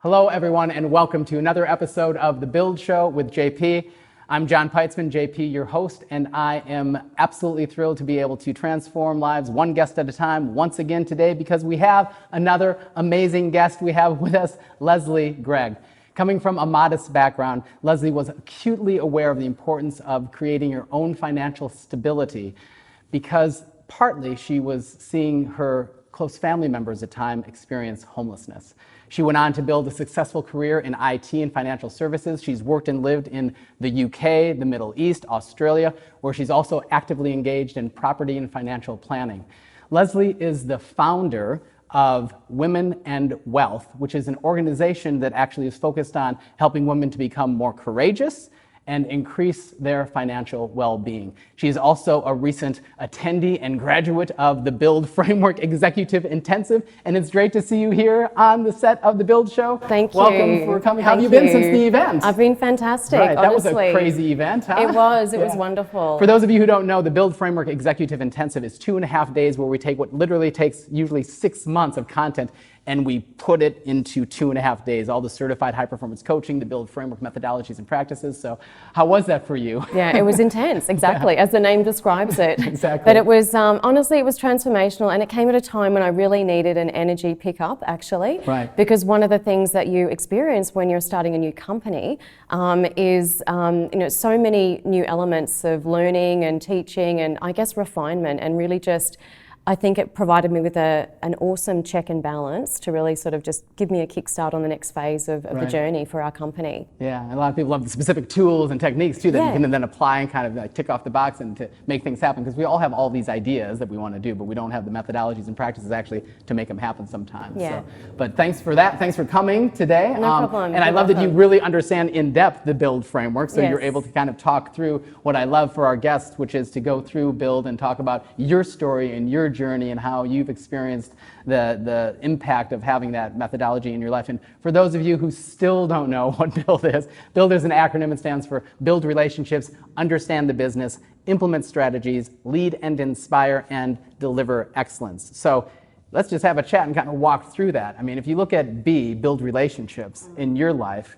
Hello, everyone, and welcome to another episode of The Build Show with JP. I'm John Peitzman, JP, your host, and I am absolutely thrilled to be able to transform lives one guest at a time once again today because we have another amazing guest. We have with us Lesley Gregg. Coming from a modest background, Lesley was acutely aware of the importance of creating your own financial stability because partly she was seeing her close family members at the time experience homelessness. She went on to build a successful career in IT and financial services. She's worked and lived in the UK, the Middle East, Australia, where she's also actively engaged in property and financial planning. Lesley is the founder of Women and Wealth, which is an organization that actually is focused on helping women to become more courageous and increase their financial well-being. She's also a recent attendee and graduate of the Build Framework Executive Intensive, and it's great to see you here on the set of The Build Show. Thank you. Welcome for coming. How have you been since the event? I've been fantastic, right, that honestly. was a crazy event, huh? It was wonderful. For those of you who don't know, the Build Framework Executive Intensive is 2.5 days where we take what literally takes usually 6 months of content and we put it into 2.5 days, all the certified high-performance coaching, the Build Framework methodologies and practices. So how was that for you? Yeah, it was intense, exactly, as the name describes it. Exactly. But it was, honestly, it was transformational, and it came at a time when I really needed an energy pickup, actually. Right. Because one of the things that you experience when you're starting a new company is so many new elements of learning and teaching and, I guess, refinement, and really just I think it provided me with an awesome check and balance to really sort of just give me a kickstart on the next phase of the journey for our company. Yeah, and a lot of people love the specific tools and techniques too that you can then apply and kind of like tick off the box and to make things happen, because we all have all these ideas that we want to do, but we don't have the methodologies and practices actually to make them happen sometimes. Yeah. So, but thanks for that. Thanks for coming today. No problem. And I love that you really understand in depth the Build framework, so you're able to kind of talk through what I love for our guests, which is to go through Build and talk about your story and your journey and how you've experienced the impact of having that methodology in your life. And for those of you who still don't know what Build is an acronym. It stands for Build Relationships, Understand the Business, Implement Strategies, Lead and Inspire, and Deliver Excellence. So let's just have a chat and kind of walk through that. I mean, if you look at Build Relationships in your life,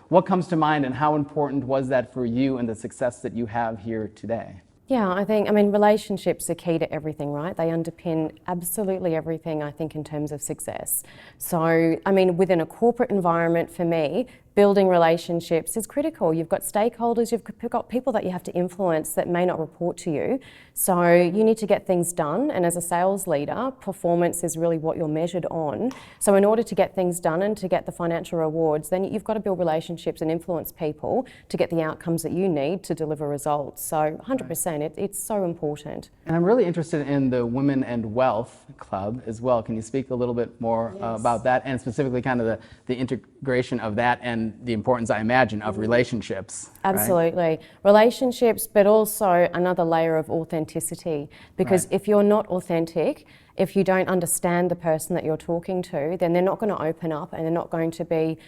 what comes to mind and how important was that for you and the success that you have here today? Yeah, I mean, relationships are key to everything, right? They underpin absolutely everything, I think, in terms of success. So, I mean, within a corporate environment, for me, building relationships is critical. You've got stakeholders, you've got people that you have to influence that may not report to you. So you need to get things done. And as a sales leader, performance is really what you're measured on. So in order to get things done and to get the financial rewards, then you've got to build relationships and influence people to get the outcomes that you need to deliver results. So 100%, it's so important. And I'm really interested in the Women and Wealth Club as well. Can you speak a little bit more about that, and specifically kind of the integration of that and the importance, I imagine, of relationships? Absolutely. Right? Relationships, but also another layer of authenticity. Because if you're not authentic, if you don't understand the person that you're talking to, then they're not going to open up and they're not going to be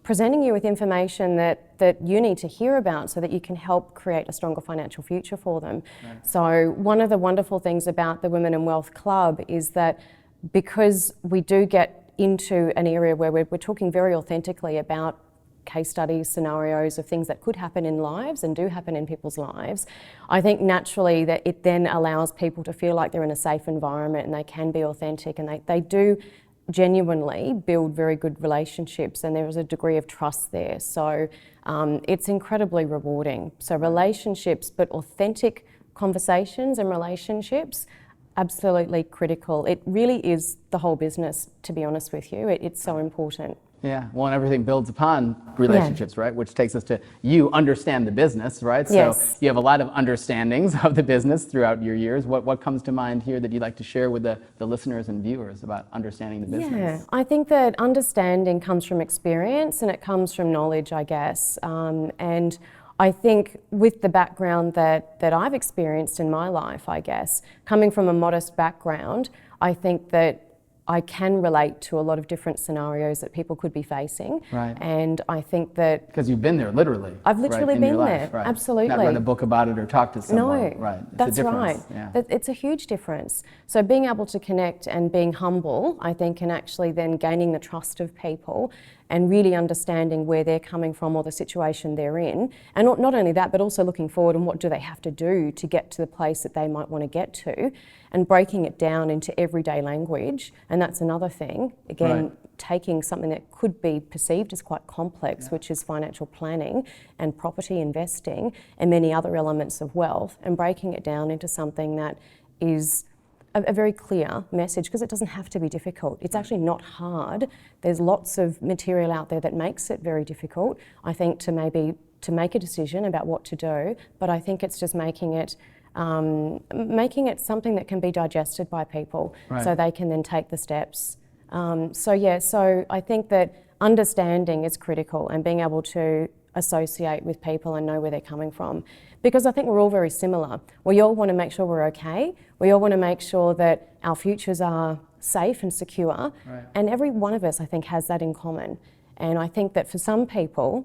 presenting you with information that you need to hear about so that you can help create a stronger financial future for them. Right. So one of the wonderful things about the Women and Wealth Club is that because we do get into an area where we're talking very authentically about case studies, scenarios of things that could happen in lives and do happen in people's lives, I think naturally that it then allows people to feel like they're in a safe environment and they can be authentic, and they do genuinely build very good relationships, and there is a degree of trust there. So it's incredibly rewarding. So relationships, but authentic conversations and relationships, absolutely critical. It really is the whole business, to be honest with you. It's so important. Yeah, well, and everything builds upon relationships, right? Which takes us to you understand the business, right? So you have a lot of understandings of the business throughout your years. What comes to mind here that you'd like to share with the listeners and viewers about understanding the business? Yeah, I think that understanding comes from experience and it comes from knowledge, I guess. And I think with the background that I've experienced in my life, I guess, coming from a modest background, I think that I can relate to a lot of different scenarios that people could be facing. Right. And I think that... Because you've been there, literally. I've literally been there, right. absolutely. Not read a book about it or talk to someone. No, right. It's that's a right. Yeah. It's a huge difference. So being able to connect and being humble, I think, and actually then gaining the trust of people and really understanding where they're coming from or the situation they're in. And not only that, but also looking forward and what do they have to do to get to the place that they might want to get to, and breaking it down into everyday language. And that's another thing. Again, taking something that could be perceived as quite complex, which is financial planning and property investing and many other elements of wealth, and breaking it down into something that is a very clear message, because it doesn't have to be difficult. It's actually not hard. There's lots of material out there that makes it very difficult, I think, to make a decision about what to do, but I think it's just making it something that can be digested by people, so they can then take the steps. So I think that understanding is critical, and being able to associate with people and know where they're coming from. Because I think we're all very similar. We all want to make sure we're okay. We all want to make sure that our futures are safe and secure. And every one of us, I think, has that in common. And I think that for some people,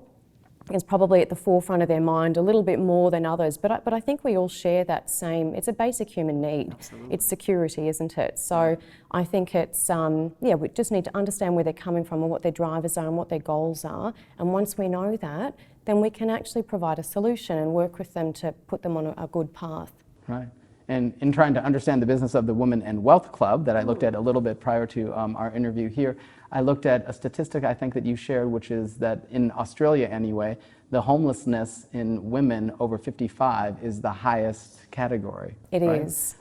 it's probably at the forefront of their mind a little bit more than others. But I think we all share that same, it's a basic human need. Absolutely. It's security, isn't it? So I think it's, we just need to understand where they're coming from and what their drivers are and what their goals are. And once we know that, then we can actually provide a solution and work with them to put them on a good path. Right. And in trying to understand the business of the Women and Wealth Club that I looked at a little bit prior to our interview here, I looked at a statistic I think that you shared, which is that in Australia anyway, the homelessness in women over 55 is the highest category. It is.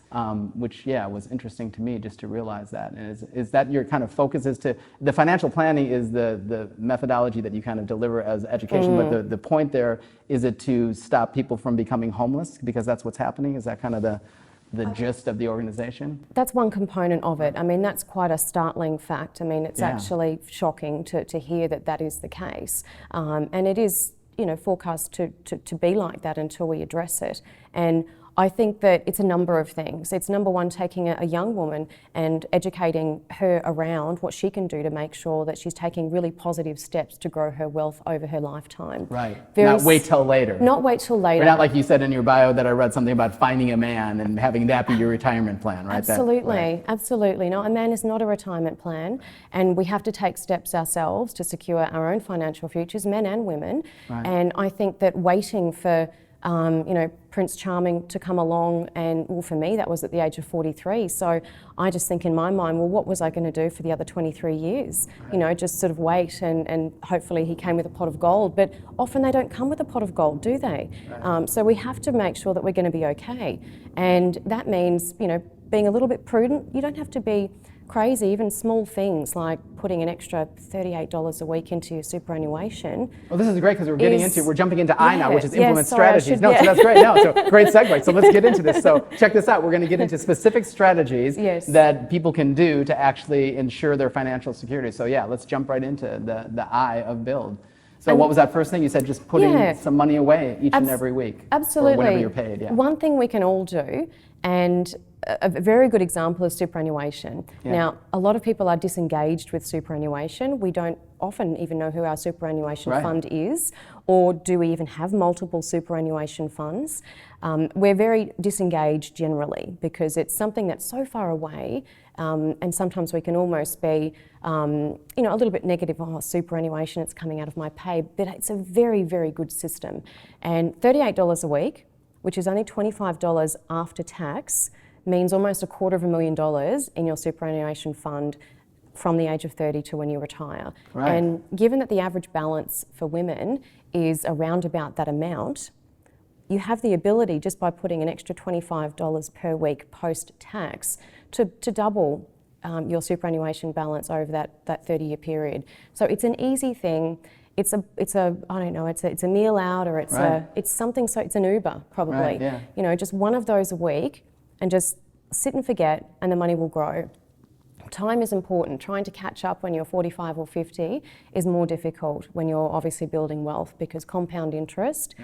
Which, was interesting to me just to realize that. And is that your kind of focus, is to, the financial planning is the methodology that you kind of deliver as education, but the point there, is it to stop people from becoming homeless? Because that's what's happening? Is that kind of the gist of the organization? That's one component of it. I mean, that's quite a startling fact. I mean, it's actually shocking to hear that is the case. And it is, forecast to be like that until we address it. And I think that it's a number of things. It's number one, taking a young woman and educating her around what she can do to make sure that she's taking really positive steps to grow her wealth over her lifetime. Right. Not wait till later. Not wait till later. Or not like you said in your bio that I read something about finding a man and having that be your retirement plan, right? Absolutely. Absolutely. No, a man is not a retirement plan, and we have to take steps ourselves to secure our own financial futures, men and women. Right. And I think that waiting for Prince Charming to come along, and well, for me that was at the age of 43, so I just think in my mind, well, what was I going to do for the other 23 years? Right. Just sort of wait and hopefully he came with a pot of gold, but often they don't come with a pot of gold, do they? Right. So we have to make sure that we're going to be okay, and that means being a little bit prudent. You don't have to be crazy. Even small things like putting an extra $38 a week into your superannuation. Well, this is great because we're jumping into I now, which is implement strategies. So that's great. No, so great segue. So let's get into this. So check this out. We're going to get into specific strategies that people can do to actually ensure their financial security. So let's jump right into the I of build. So what was that first thing? You said just putting some money away each and every week. Absolutely. Or whenever you're paid. Yeah. One thing we can all do, and a very good example is superannuation. Yeah. Now, a lot of people are disengaged with superannuation. We don't often even know who our superannuation fund is, or do we even have multiple superannuation funds? We're very disengaged generally because it's something that's so far away, and sometimes we can almost be a little bit negative. Oh, superannuation, it's coming out of my pay, but it's a very, very good system. And $38 a week, which is only $25 after tax, means almost $250,000 in your superannuation fund from the age of 30 to when you retire. Right. And given that the average balance for women is around about that amount, you have the ability, just by putting an extra $25 per week post-tax, to double your superannuation balance over that 30-year period. So it's an easy thing. It's a meal out, or it's something. So it's an Uber probably. Right, yeah. Just one of those a week, and just sit and forget, and the money will grow. Time is important. Trying to catch up when you're 45 or 50 is more difficult when you're obviously building wealth, because compound interest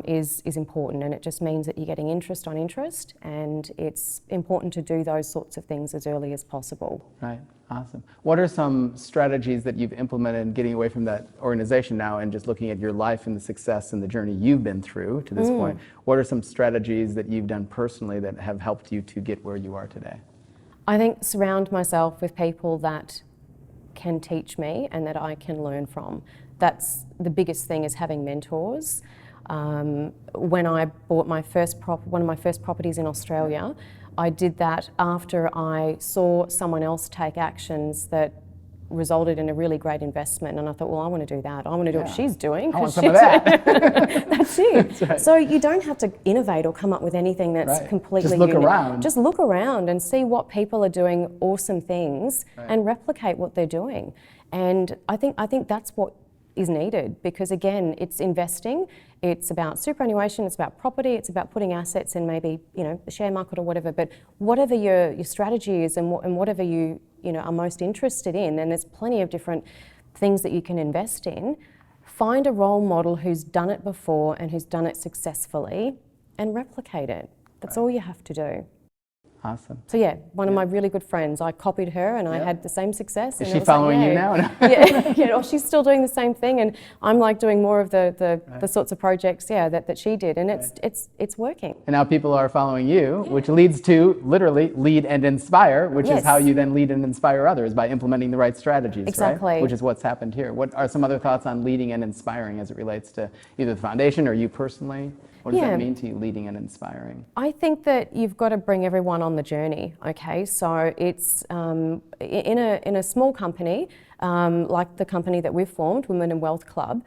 is important, and it just means that you're getting interest on interest, and it's important to do those sorts of things as early as possible. Right. Awesome. What are some strategies that you've implemented getting away from that organization now and just looking at your life and the success and the journey you've been through to this point? What are some strategies that you've done personally that have helped you to get where you are today? I think surround myself with people that can teach me and that I can learn from. That's the biggest thing, is having mentors. When I bought my one of my first properties in Australia, I did that after I saw someone else take actions that resulted in a really great investment, and I thought, well, I want to do that. I want to do what she's doing. I want some of that. That's it. That's right. So you don't have to innovate or come up with anything that's completely Just look unique. around. Just look around and see what people are doing awesome things and replicate what they're doing. And I think that's what is needed, because again, it's investing, it's about superannuation, it's about property, it's about putting assets in maybe, the share market or whatever, but whatever your strategy is and whatever you are most interested in, and there's plenty of different things that you can invest in, find a role model who's done it before and who's done it successfully and replicate it. That's all you have to do. Awesome. So yeah, one of my really good friends, I copied her and I had the same success. Is she following you now? Well, she's still doing the same thing, and I'm like doing more of the sorts of projects, that she did, and it's working. And now people are following you, which leads to literally lead and inspire, which is how you then lead and inspire others, by implementing the right strategies, Exactly. right? Which is what's happened here. What are some other thoughts on leading and inspiring as it relates to either the foundation or you personally? What does that mean to you, leading and inspiring? I think that you've got to bring everyone on the journey, okay? So it's in a small company, like the company that we've formed, Women in Wealth Club,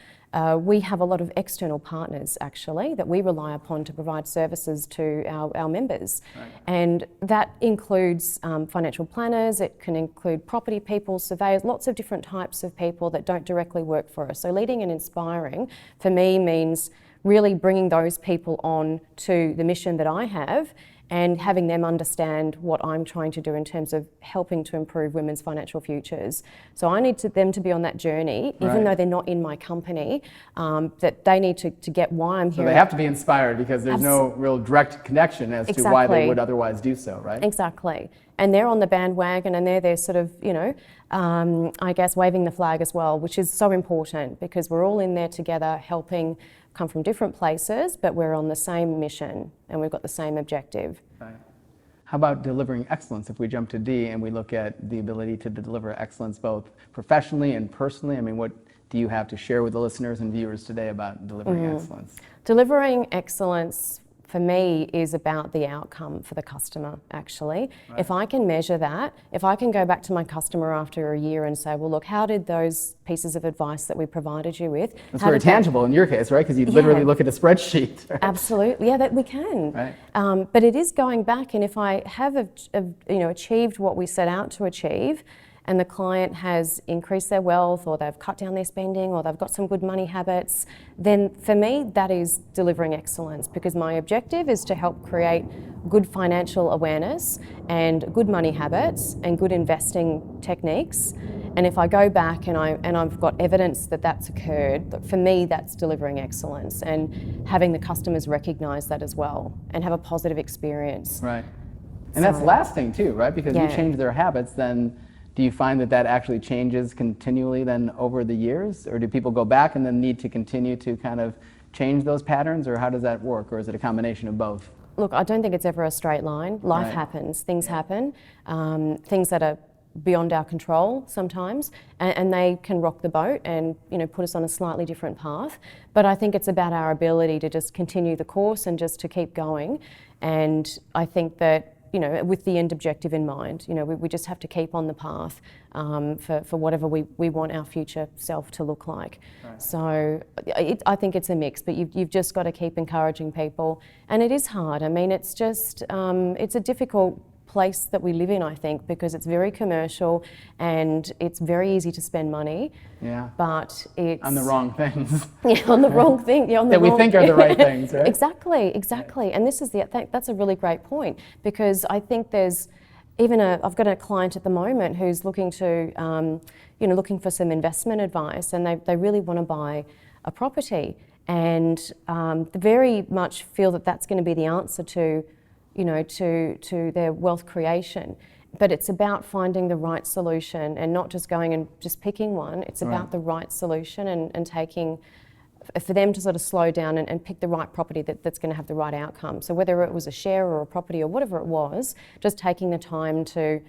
we have a lot of external partners actually that we rely upon to provide services to our members. And that includes financial planners, it can include property people, surveyors, lots of different types of people that don't directly work for us. So leading and inspiring for me means really bringing those people on to the mission that I have and having them understand what I'm trying to do in terms of helping to improve women's financial futures. So I need them to be on that journey, even though they're not in my company, that they need to get why I'm here. So they have to be inspired, because there's no real direct connection as to why they would otherwise do so, right? Exactly. And they're on the bandwagon, and they're sort of, I guess, waving the flag as well, which is so important, because we're all in there together helping, come from different places, but we're on the same mission and we've got the same objective. Right. How about delivering excellence? If we jump to D and we look at the ability to deliver excellence both professionally and personally, what do you have to share with the listeners and viewers today about delivering excellence? Delivering excellence for me is about the outcome for the customer, actually. If I can measure that, if I can go back to my customer after a year and say, well, look, how did those pieces of advice that we provided you with? That's very tangible in your case, right? Because you literally look at a spreadsheet. Right? Absolutely, that we can. Right. But it is going back, and if I have achieved what we set out to achieve, and the client has increased their wealth, or they've cut down their spending, or they've got some good money habits, then for me that is delivering excellence, because my objective is to help create good financial awareness and good money habits and good investing techniques. And if I go back and I've got evidence that that's occurred, for me that's delivering excellence, and having the customers recognise that as well and have a positive experience. Right. And that's lasting too, right? Because you change their habits, then do you find that actually changes continually then over the years? Or do people go back and then need to continue to kind of change those patterns? Or how does that work? Or is it a combination of both? Look, I don't think it's ever a straight line. Life happens, things happen, things that are beyond our control sometimes, and they can rock the boat and put us on a slightly different path. But I think it's about our ability to just continue the course and just to keep going. And I think that with the end objective in mind, we just have to keep on the path for whatever we want our future self to look like. Right. So I think it's a mix, but you've just got to keep encouraging people. And it is hard. It's just, it's a difficult place that we live in, I think, because it's very commercial and it's very easy to spend money. Yeah. But it's on the wrong things. On the wrong thing. That we think are the right things, right? Exactly. And this is that's a really great point, because I think there's I've got a client at the moment who's looking to, looking for some investment advice, and they really want to buy a property, and they very much feel that that's going to be the answer to their wealth creation. But it's about finding the right solution and not just going and just picking one. It's about the right solution and taking, for them to sort of slow down and pick the right property that's going to have the right outcome. So whether it was a share or a property or whatever it was, just taking the time to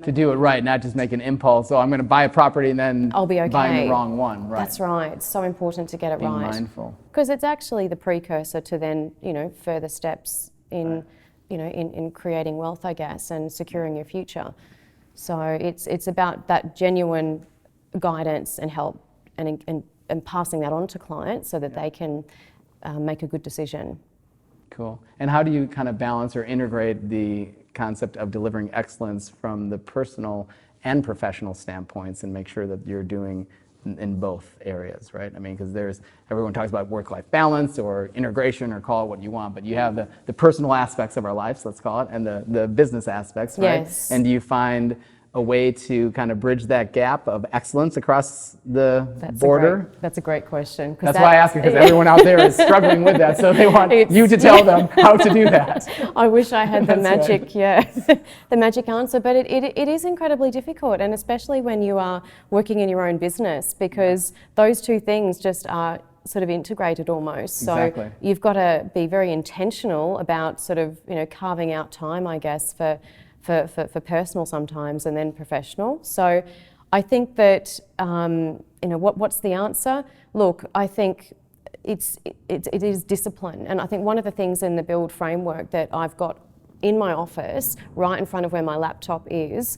to do it right, not just make an impulse. So I'm going to buy a property and then I'll be okay. buying the wrong one. Right. That's right. It's so important to get it Being right. mindful. Because it's actually the precursor to then, further steps in, in creating wealth, I guess, and securing your future. So it's about that genuine guidance and help and passing that on to clients so that they can make a good decision. Cool. And how do you kind of balance or integrate the concept of delivering excellence from the personal and professional standpoints and make sure that you're doing in both areas, right? I mean, because everyone talks about work-life balance or integration or call it what you want, but you have the personal aspects of our lives, let's call it, and the business aspects, right? Yes. And do you find a way to kind of bridge that gap of excellence across the border? That's a great question. That's why I ask it, because everyone out there is struggling with that, so they want you to tell them how to do that. I wish I had the magic, right. the magic answer, but it is incredibly difficult, and especially when you are working in your own business, because those two things just are sort of integrated almost. Exactly. So you've got to be very intentional about sort of, carving out time, I guess, for personal sometimes and then professional. So I think that, what's the answer? Look, I think it is discipline. And I think one of the things in the build framework that I've got in my office, right in front of where my laptop is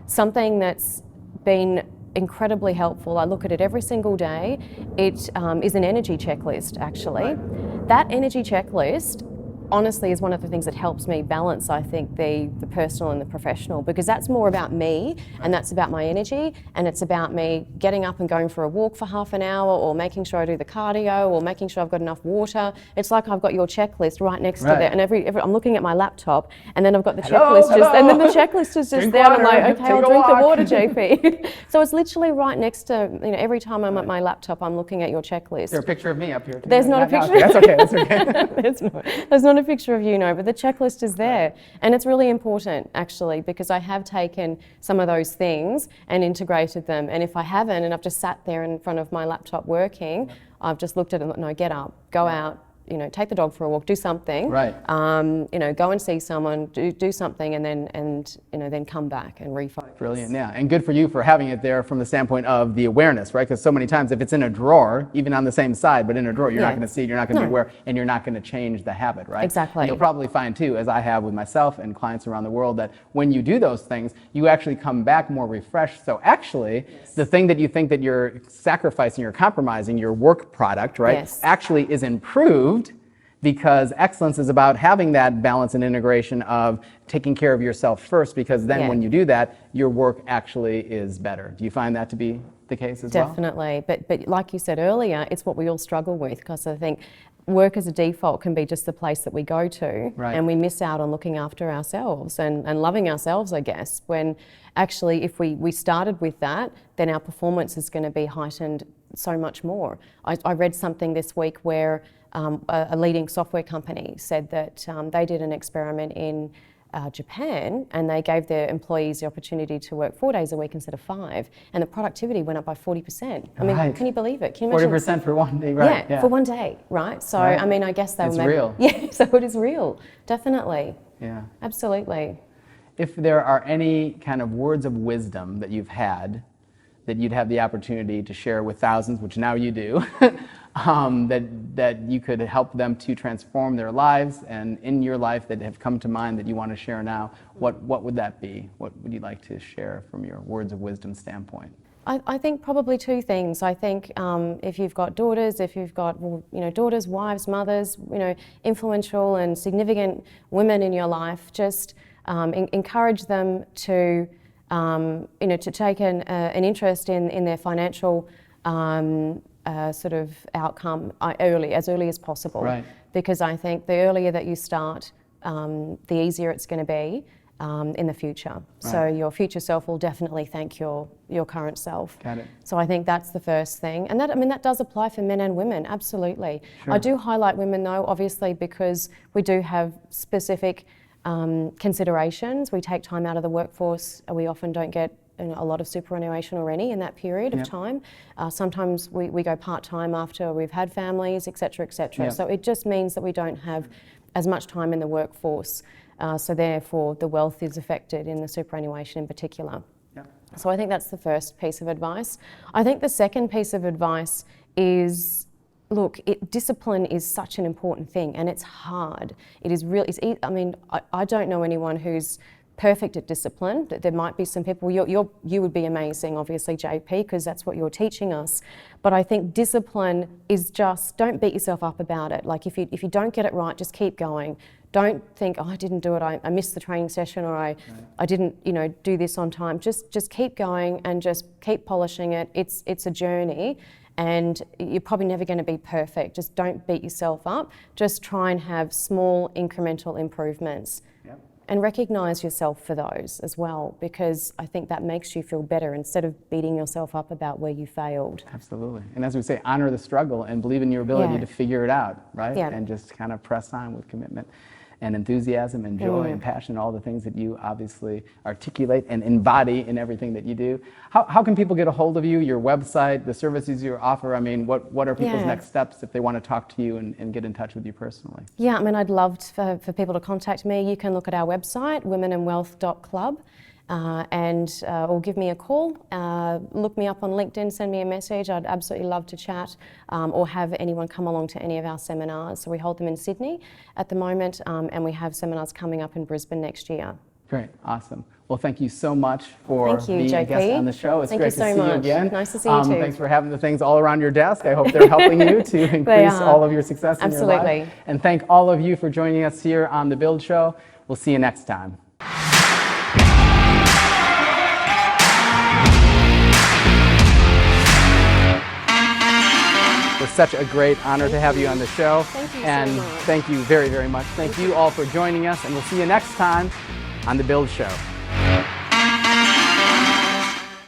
something that's been incredibly helpful. I look at it every single day. It is an energy checklist, actually. Right. That energy checklist honestly is one of the things that helps me balance, I think, the personal and the professional, because that's more about me and that's about my energy, and it's about me getting up and going for a walk for half an hour, or making sure I do the cardio, or making sure I've got enough water. It's like I've got your checklist right next to there, and every I'm looking at my laptop, and then I've got the checklist and then the checklist is just there. I'm like, okay, I'll drink the water, JP. So it's literally right next to, every time I'm at my laptop, I'm looking at your checklist. Is there a picture of me up here? There's not a picture. Okay, that's okay. That's okay. There's not a picture of but the checklist is there. And it's really important, actually, because I have taken some of those things and integrated them. And if I haven't, and I've just sat there in front of my laptop working, I've just looked at it and no, get up, go out, take the dog for a walk, do something. Right. Go and see someone, do something, and then come back and refocus. Brilliant, yeah. And good for you for having it there from the standpoint of the awareness, right? Because so many times if it's in a drawer, even on the same side, but in a drawer, you're not going to see it, you're not going to be aware, and you're not going to change the habit, right? Exactly. And you'll probably find too, as I have with myself and clients around the world, that when you do those things, you actually come back more refreshed. So actually, the thing that you think that you're sacrificing, you're compromising, your work product, right, actually is improved, because excellence is about having that balance and integration of taking care of yourself first, because then when you do that, your work actually is better. Do you find that to be the case as well? Definitely. But like you said earlier, it's what we all struggle with, because I think work as a default can be just the place that we go to, and we miss out on looking after ourselves and loving ourselves, I guess, when actually if we started with that, then our performance is going to be heightened so much more. I read something this week where a leading software company said that they did an experiment in Japan, and they gave their employees the opportunity to work 4 days a week instead of 5, and the productivity went up by 40%. I mean, can you believe it? Can you imagine? 40% for one day, right? Yeah, for one day, right? So, I mean, I guess they were real. Yeah, so it is real, definitely. Yeah. Absolutely. If there are any kind of words of wisdom that you've had that you'd have the opportunity to share with thousands, which now you do, that you could help them to transform their lives, and in your life that have come to mind that you want to share now, what would that be? What would you like to share from your words of wisdom standpoint? I think probably two things. I think if you've got daughters, daughters, wives, mothers, influential and significant women in your life, just encourage them to to take an interest in their financial sort of outcome as early as possible. Right. Because I think the earlier that you start, the easier it's going to be in the future. Right. So your future self will definitely thank your current self. Got it. So I think that's the first thing. And that does apply for men and women, absolutely. Sure. I do highlight women though, obviously, because we do have specific considerations. We take time out of the workforce, and we often don't get a lot of superannuation or any in that period of time. Sometimes we go part-time after we've had families, etc., etc. So it just means that we don't have as much time in the workforce. So therefore, the wealth is affected in the superannuation in particular. Yep. So I think that's the first piece of advice. I think the second piece of advice is, look, discipline is such an important thing, and it's hard. It is really, I mean, I don't know anyone who's perfect at discipline. There might be some people, you would be amazing, obviously, JP, because that's what you're teaching us. But I think discipline is just, don't beat yourself up about it. Like if you don't get it right, just keep going. Don't think, oh, I didn't do it, I missed the training session, or I didn't, do this on time. Just keep going and just keep polishing it. It's a journey, and you're probably never going to be perfect. Just don't beat yourself up. Just try and have small incremental improvements. Yep. And recognise yourself for those as well, because I think that makes you feel better instead of beating yourself up about where you failed. Absolutely. And as we say, honour the struggle and believe in your ability to figure it out, right? Yeah. And just kind of press on with commitment and enthusiasm and joy and passion, all the things that you obviously articulate and embody in everything that you do. How can people get a hold of you, your website, the services you offer? I mean, what are people's next steps if they want to talk to you and get in touch with you personally? Yeah, I mean, I'd love for people to contact me. You can look at our website, womenandwealth.club. Or give me a call, look me up on LinkedIn, send me a message. I'd absolutely love to chat, or have anyone come along to any of our seminars. So we hold them in Sydney at the moment, and we have seminars coming up in Brisbane next year. Great, awesome. Well, thank you so much for being JP. a guest on the show. It's great to see you again. Nice to see you too. Thanks for having the things all around your desk. I hope they're helping you to increase all of your success in your life. And thank all of you for joining us here on The Build Show. We'll see you next time. It's such a great honor to have you on the show. Thank you and so much. Thank you very, very much. Thank you all for joining us, and we'll see you next time on The Build Show.